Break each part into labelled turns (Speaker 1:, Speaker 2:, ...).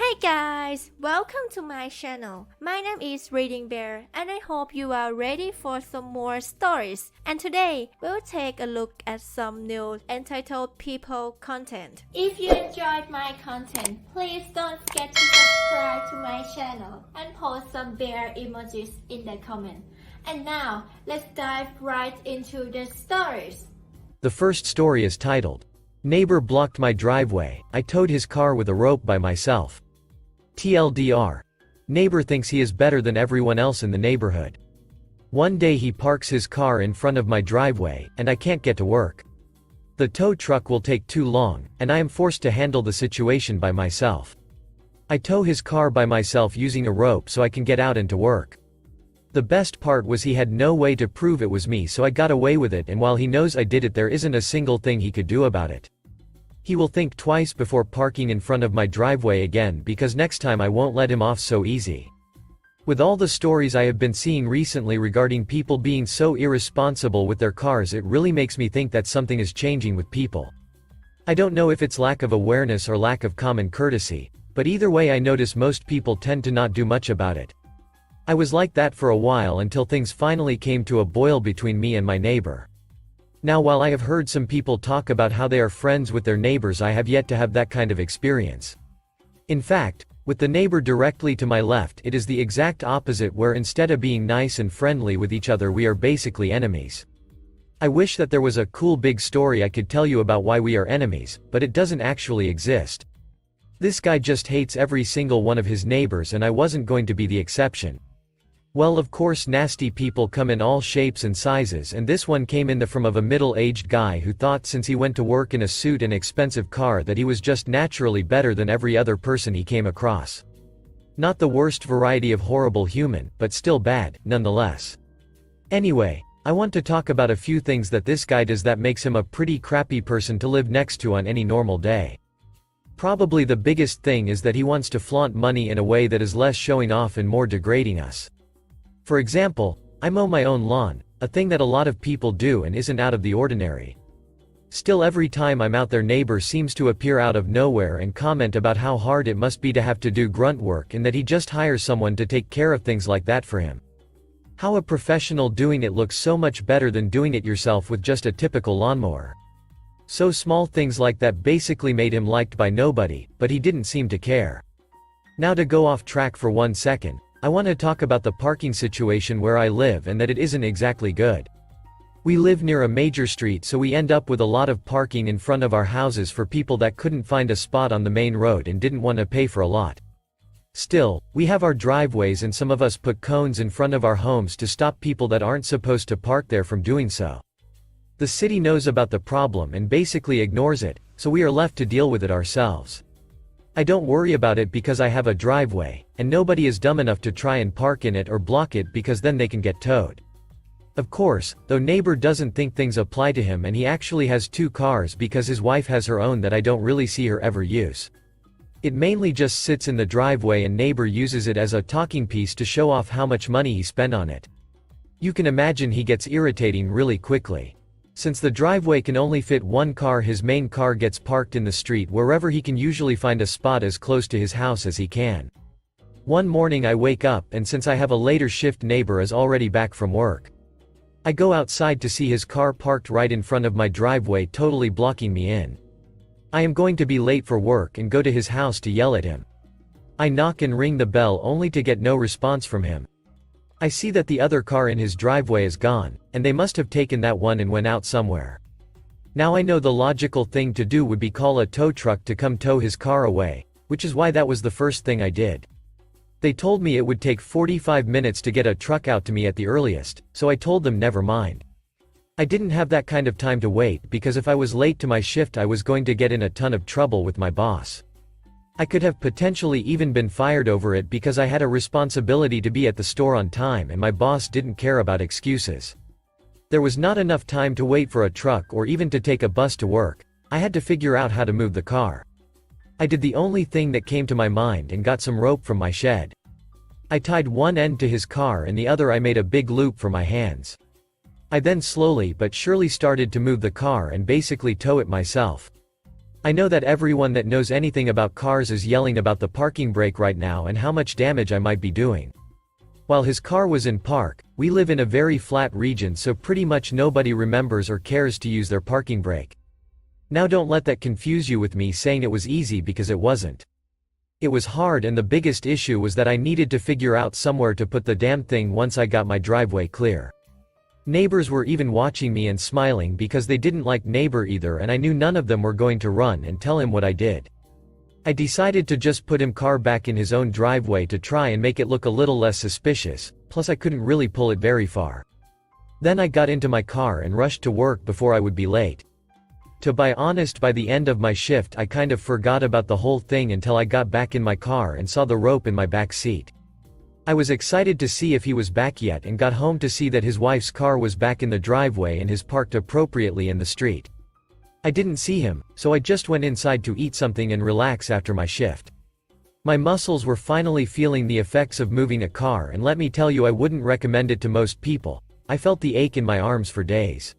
Speaker 1: Hey guys, welcome to my channel. My name is ReadingBear and I hope you are ready for some more stories. And today, we'll take a look at some new entitled people content. If you enjoyed my content, please don't forget to subscribe to my channel and post some bear emojis in the comment. And now, let's dive right into the stories.
Speaker 2: The first story is titled, Neighbor Blocked My Driveway, I Towed His Car with a Rope by Myself. TLDR. Neighbor thinks he is better than everyone else in the neighborhood. One day he parks his car in front of my driveway, and I can't get to work. The tow truck will take too long, and I am forced to handle the situation by myself. I tow his car by myself using a rope so I can get out and to work. The best part was he had no way to prove it was me, so I got away with it, and while he knows I did it, there isn't a single thing he could do about it. He will think twice before parking in front of my driveway again, because next time I won't let him off so easy. With all the stories I have been seeing recently regarding people being so irresponsible with their cars, it really makes me think that something is changing with people. I don't know if it's lack of awareness or lack of common courtesy, but either way I notice most people tend to not do much about it. I was like that for a while until things finally came to a boil between me and my neighbor. Now, while I have heard some people talk about how they are friends with their neighbors, I have yet to have that kind of experience. In fact, with the neighbor directly to my left, it is the exact opposite, where instead of being nice and friendly with each other, we are basically enemies. I wish that there was a cool big story I could tell you about why we are enemies, but it doesn't actually exist. This guy just hates every single one of his neighbors, and I wasn't going to be the exception. Well, of course, nasty people come in all shapes and sizes, and this one came in the form of a middle-aged guy who thought since he went to work in a suit and expensive car that he was just naturally better than every other person he came across. Not the worst variety of horrible human, but still bad, nonetheless. Anyway, I want to talk about a few things that this guy does that makes him a pretty crappy person to live next to on any normal day. Probably the biggest thing is that he wants to flaunt money in a way that is less showing off and more degrading us. For example, I mow my own lawn, a thing that a lot of people do and isn't out of the ordinary. Still, every time I'm out there, neighbor seems to appear out of nowhere and comment about how hard it must be to have to do grunt work and that he just hires someone to take care of things like that for him. How a professional doing it looks so much better than doing it yourself with just a typical lawnmower. So small things like that basically made him liked by nobody, but he didn't seem to care. Now, to go off track for 1 second, I want to talk about the parking situation where I live, and that it isn't exactly good. We live near a major street, so we end up with a lot of parking in front of our houses for people that couldn't find a spot on the main road and didn't want to pay for a lot. Still, we have our driveways, and some of us put cones in front of our homes to stop people that aren't supposed to park there from doing so. The city knows about the problem and basically ignores it, so we are left to deal with it ourselves. I don't worry about it because I have a driveway, and nobody is dumb enough to try and park in it or block it, because then they can get towed. Of course, though, neighbor doesn't think things apply to him, and he actually has 2 cars because his wife has her own that I don't really see her ever use. It mainly just sits in the driveway, and neighbor uses it as a talking piece to show off how much money he spent on it. You can imagine he gets irritating really quickly. Since the driveway can only fit 1 car, his main car gets parked in the street wherever he can usually find a spot as close to his house as he can. One morning I wake up, and since I have a later shift, neighbor is already back from work. I go outside to see his car parked right in front of my driveway, totally blocking me in. I am going to be late for work and go to his house to yell at him. I knock and ring the bell only to get no response from him. I see that the other car in his driveway is gone, and they must have taken that one and went out somewhere. Now I know the logical thing to do would be call a tow truck to come tow his car away, which is why that was the first thing I did. They told me it would take 45 minutes to get a truck out to me at the earliest, so I told them never mind. I didn't have that kind of time to wait, because if I was late to my shift I was going to get in a ton of trouble with my boss. I could have potentially even been fired over it, because I had a responsibility to be at the store on time, and my boss didn't care about excuses. There was not enough time to wait for a truck or even to take a bus to work. I had to figure out how to move the car. I did the only thing that came to my mind and got some rope from my shed. I tied one end to his car and the other I made a big loop for my hands. I then slowly but surely started to move the car and basically tow it myself. I know that everyone that knows anything about cars is yelling about the parking brake right now and how much damage I might be doing. While his car was in park, we live in a very flat region, so pretty much nobody remembers or cares to use their parking brake. Now don't let that confuse you with me saying it was easy, because it wasn't. It was hard, and the biggest issue was that I needed to figure out somewhere to put the damn thing once I got my driveway clear. Neighbors were even watching me and smiling because they didn't like neighbor either, and I knew none of them were going to run and tell him what I did. I decided to just put him car back in his own driveway to try and make it look a little less suspicious, plus I couldn't really pull it very far. Then I got into my car and rushed to work before I would be late. To be honest, by the end of my shift I kind of forgot about the whole thing until I got back in my car and saw the rope in my back seat. I was excited to see if he was back yet, and got home to see that his wife's car was back in the driveway and his parked appropriately in the street. I didn't see him, so I just went inside to eat something and relax after my shift. My muscles were finally feeling the effects of moving a car, and let me tell you, I wouldn't recommend it to most people. I felt the ache in my arms for days.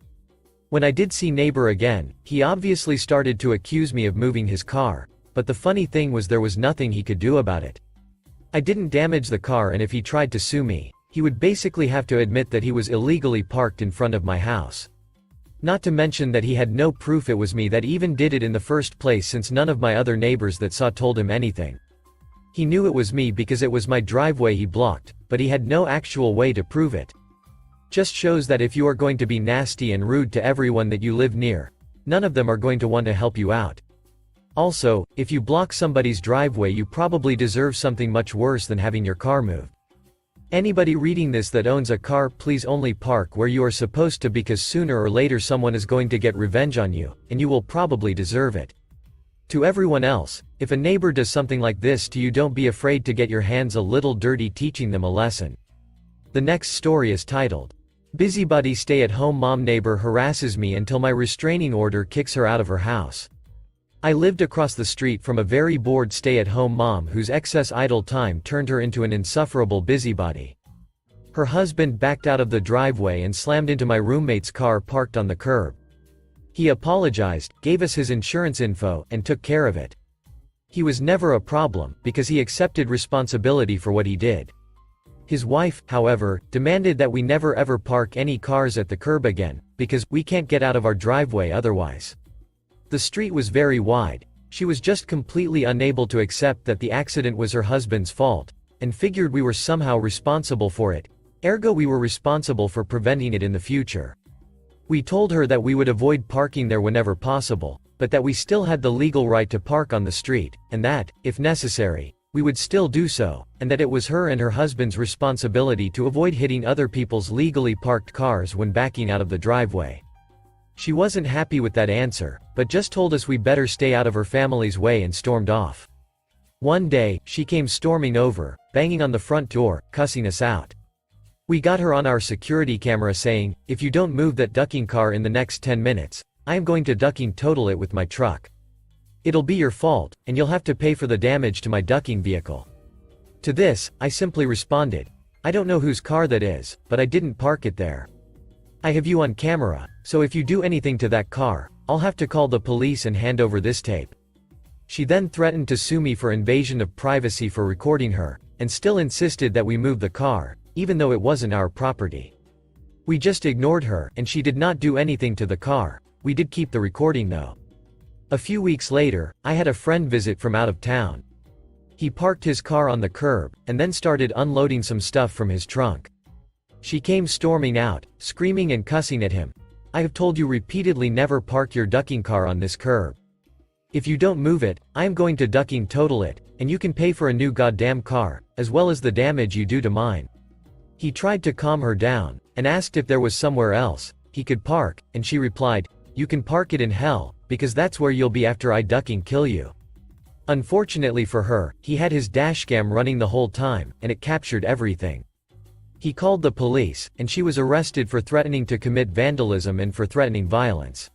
Speaker 2: When I did see neighbor again, he obviously started to accuse me of moving his car, but the funny thing was there was nothing he could do about it. I didn't damage the car, and if he tried to sue me, he would basically have to admit that he was illegally parked in front of my house. Not to mention that he had no proof it was me that even did it in the first place, since none of my other neighbors that saw told him anything. He knew it was me because it was my driveway he blocked, but he had no actual way to prove it. Just shows that if you are going to be nasty and rude to everyone that you live near, none of them are going to want to help you out. Also, if you block somebody's driveway, you probably deserve something much worse than having your car moved. Anybody reading this that owns a car, please only park where you are supposed to, because sooner or later someone is going to get revenge on you, and you will probably deserve it. To everyone else, if a neighbor does something like this to you, don't be afraid to get your hands a little dirty teaching them a lesson. The next story is titled, Busybody Stay-at-Home Mom Neighbor Harasses Me Until My Restraining Order Kicks Her Out of Her House. I lived across the street from a very bored stay-at-home mom whose excess idle time turned her into an insufferable busybody. Her husband backed out of the driveway and slammed into my roommate's car parked on the curb. He apologized, gave us his insurance info, and took care of it. He was never a problem, because he accepted responsibility for what he did. His wife, however, demanded that we never ever park any cars at the curb again, because we can't get out of our driveway otherwise. The street was very wide. She was just completely unable to accept that the accident was her husband's fault, and figured we were somehow responsible for it, ergo we were responsible for preventing it in the future. We told her that we would avoid parking there whenever possible, but that we still had the legal right to park on the street, and that, if necessary, we would still do so, and that it was her and her husband's responsibility to avoid hitting other people's legally parked cars when backing out of the driveway. She wasn't happy with that answer, but just told us we better stay out of her family's way and stormed off. One day, she came storming over, banging on the front door, cussing us out. We got her on our security camera saying, "If you don't move that ducking car in the next 10 minutes, I am going to ducking total it with my truck. It'll be your fault, and you'll have to pay for the damage to my ducking vehicle." To this, I simply responded, "I don't know whose car that is, but I didn't park it there. I have you on camera, so if you do anything to that car, I'll have to call the police and hand over this tape." She then threatened to sue me for invasion of privacy for recording her, and still insisted that we move the car, even though it wasn't our property. We just ignored her, and she did not do anything to the car. We did keep the recording though. A few weeks later, I had a friend visit from out of town. He parked his car on the curb, and then started unloading some stuff from his trunk. She came storming out, screaming and cussing at him. "I have told you repeatedly never park your ducking car on this curb. If you don't move it, I am going to ducking total it, and you can pay for a new goddamn car, as well as the damage you do to mine." He tried to calm her down, and asked if there was somewhere else he could park, and she replied, "You can park it in hell, because that's where you'll be after I ducking kill you." Unfortunately for her, he had his dashcam running the whole time, and it captured everything. He called the police, and she was arrested for threatening to commit vandalism and for threatening violence.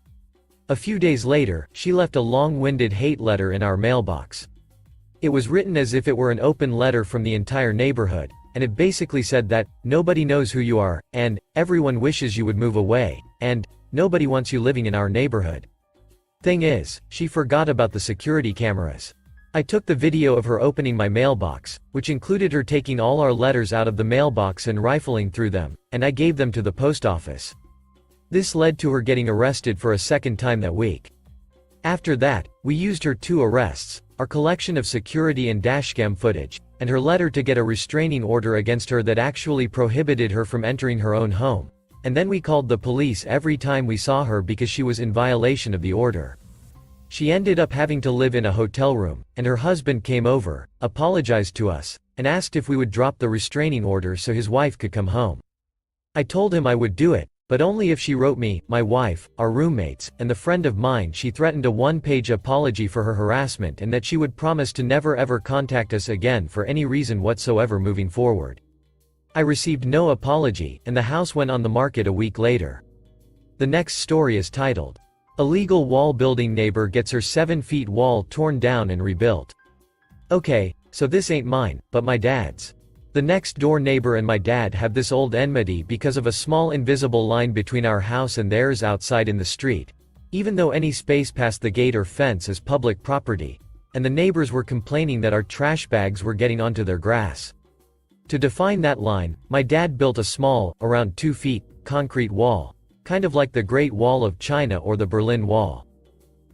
Speaker 2: A few days later, she left a long-winded hate letter in our mailbox. It was written as if it were an open letter from the entire neighborhood, and it basically said that, "Nobody knows who you are," and "Everyone wishes you would move away," and "Nobody wants you living in our neighborhood." Thing is, she forgot about the security cameras. I took the video of her opening my mailbox, which included her taking all our letters out of the mailbox and rifling through them, and I gave them to the post office. This led to her getting arrested for a second time that week. After that, we used her 2 arrests, our collection of security and dashcam footage, and her letter to get a restraining order against her that actually prohibited her from entering her own home. And then we called the police every time we saw her because she was in violation of the order. She ended up having to live in a hotel room, and her husband came over, apologized to us, and asked if we would drop the restraining order so his wife could come home. I told him I would do it, but only if she wrote me, my wife, our roommates, and the friend of mine she threatened a 1-page apology for her harassment and that she would promise to never ever contact us again for any reason whatsoever moving forward. I received no apology, and the house went on the market a week later. The next story is titled, Illegal Wall Building Neighbor Gets Her 7-Feet Wall Torn Down and Rebuilt. Okay, so this ain't mine, but my dad's. The next door neighbor and my dad have this old enmity because of a small invisible line between our house and theirs outside in the street, even though any space past the gate or fence is public property, and the neighbors were complaining that our trash bags were getting onto their grass. To define that line, my dad built a small, around 2 feet, concrete wall, kind of like the Great Wall of China or the Berlin Wall.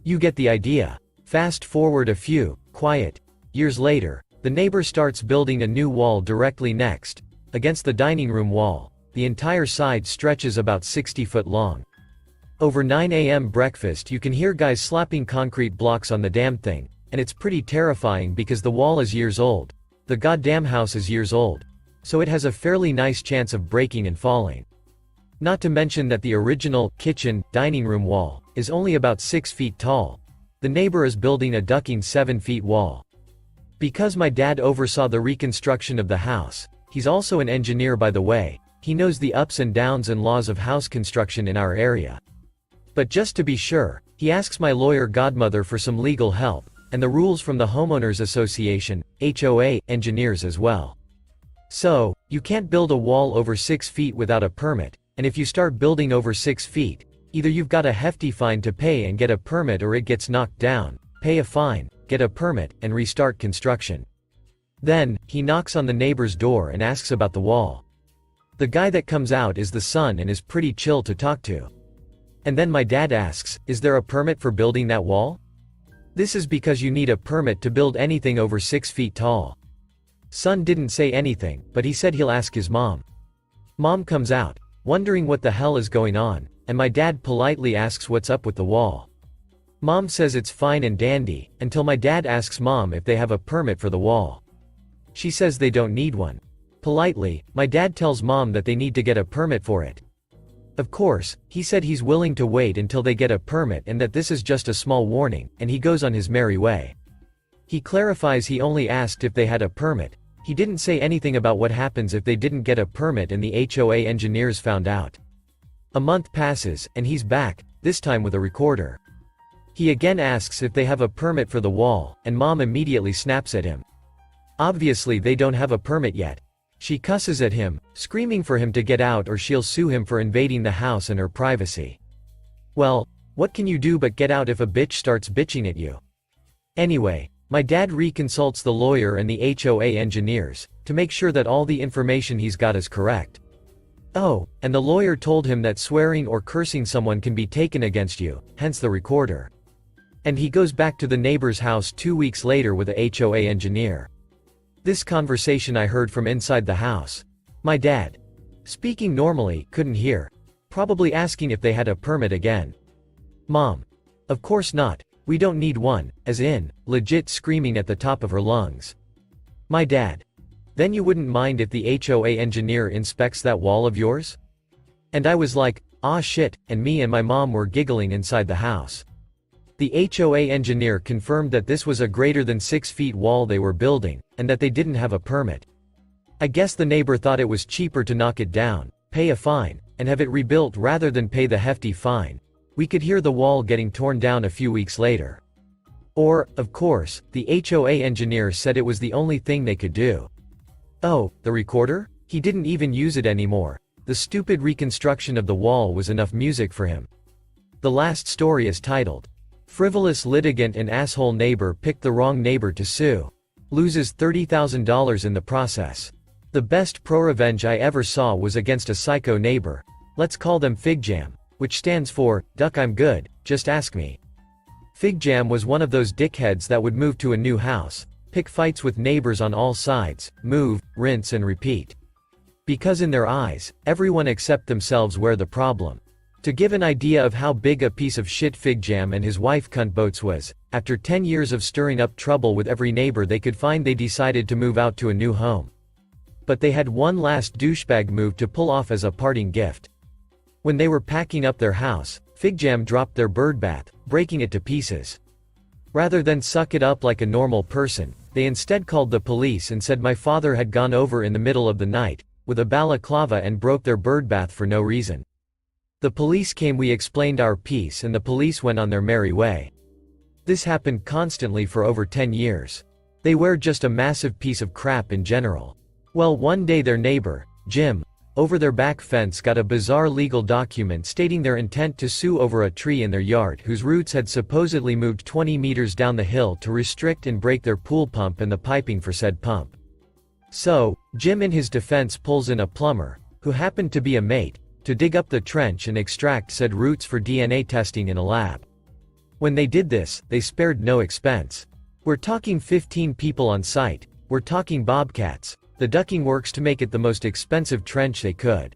Speaker 2: You get the idea. Fast forward a few, quiet years later, the neighbor starts building a new wall directly next, against the dining room wall. The entire side stretches about 60 foot long. Over 9 a.m. breakfast you can hear guys slapping concrete blocks on the damn thing, and it's pretty terrifying because the wall is years old. The goddamn house is years old. So it has a fairly nice chance of breaking and falling. Not to mention that the original, kitchen, dining room wall, is only about 6 feet tall. The neighbor is building a ducking 7-feet wall. Because my dad oversaw the reconstruction of the house, he's also an engineer by the way, he knows the ups and downs and laws of house construction in our area. But just to be sure, he asks my lawyer godmother for some legal help, and the rules from the Homeowners Association, HOA, engineers as well. So, you can't build a wall over 6 feet without a permit, and if you start building over 6 feet, either you've got a hefty fine to pay and get a permit or it gets knocked down, pay a fine, get a permit, and restart construction. Then, he knocks on the neighbor's door and asks about the wall. The guy that comes out is the son and is pretty chill to talk to. And then my dad asks, is there a permit for building that wall? This is because you need a permit to build anything over 6 feet tall. Son didn't say anything, but he said he'll ask his mom. Mom comes out, wondering what the hell is going on, and my dad politely asks what's up with the wall. Mom says it's fine and dandy, until my dad asks Mom if they have a permit for the wall. She says they don't need one. Politely, my dad tells Mom that they need to get a permit for it. Of course, he said he's willing to wait until they get a permit and that this is just a small warning, and he goes on his merry way. He clarifies he only asked if they had a permit. He didn't say anything about what happens if they didn't get a permit and the HOA engineers found out. A month passes, and he's back, this time with a recorder. He again asks if they have a permit for the wall, and Mom immediately snaps at him. Obviously they don't have a permit yet. She cusses at him, screaming for him to get out or she'll sue him for invading the house and her privacy. Well, what can you do but get out if a bitch starts bitching at you? Anyway, my dad reconsults the lawyer and the HOA engineers, to make sure that all the information he's got is correct. Oh, and the lawyer told him that swearing or cursing someone can be taken against you, hence the recorder. And he goes back to the neighbor's house 2 weeks later with a HOA engineer. This conversation I heard from inside the house. My dad, speaking normally, couldn't hear. Probably asking if they had a permit again. Mom, of course not, we don't need one, as in, legit screaming at the top of her lungs. My dad, then you wouldn't mind if the HOA engineer inspects that wall of yours? And I was like, ah shit, and me and my mom were giggling inside the house. The HOA engineer confirmed that this was a greater than 6 feet wall they were building, and that they didn't have a permit. I guess the neighbor thought it was cheaper to knock it down, pay a fine, and have it rebuilt rather than pay the hefty fine. We could hear the wall getting torn down a few weeks later. Or, of course, the HOA engineer said it was the only thing they could do. Oh, the recorder? He didn't even use it anymore. The stupid reconstruction of the wall was enough music for him. The last story is titled, Frivolous litigant and asshole neighbor picked the wrong neighbor to sue. Loses $30,000 in the process. The best pro-revenge I ever saw was against a psycho neighbor. Let's call them FigJam, which stands for, Duck I'm Good, Just Ask Me. FigJam was one of those dickheads that would move to a new house, pick fights with neighbors on all sides, move, rinse and repeat. Because in their eyes, everyone except themselves were the problem. To give an idea of how big a piece of shit FigJam and his wife Cuntboats was, after 10 years of stirring up trouble with every neighbor they could find, they decided to move out to a new home. But they had one last douchebag move to pull off as a parting gift. When they were packing up their house, FigJam dropped their birdbath, breaking it to pieces. Rather than suck it up like a normal person, they instead called the police and said my father had gone over in the middle of the night, with a balaclava, and broke their birdbath for no reason. The police came, we explained our piece, and the police went on their merry way. This happened constantly for over 10 years. They were just a massive piece of crap in general. Well, one day their neighbor, Jim, over their back fence got a bizarre legal document stating their intent to sue over a tree in their yard whose roots had supposedly moved 20 meters down the hill to restrict and break their pool pump and the piping for said pump. So, Jim in his defense pulls in a plumber, who happened to be a mate, to dig up the trench and extract said roots for DNA testing in a lab. When they did this, they spared no expense. We're talking 15 people on site, we're talking bobcats, the ducking works to make it the most expensive trench they could.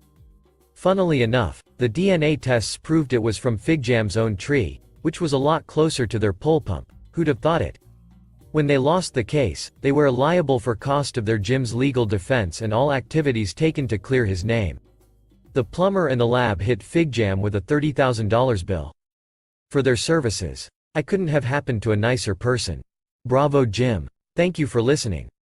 Speaker 2: Funnily enough, the DNA tests proved it was from FigJam's own tree, which was a lot closer to their pole pump. Who'd have thought it? When they lost the case, they were liable for cost of their Jim's legal defense and all activities taken to clear his name. The plumber and the lab hit FigJam with a $30,000 bill for their services. I couldn't have happened to a nicer person. Bravo Jim. Thank you for listening.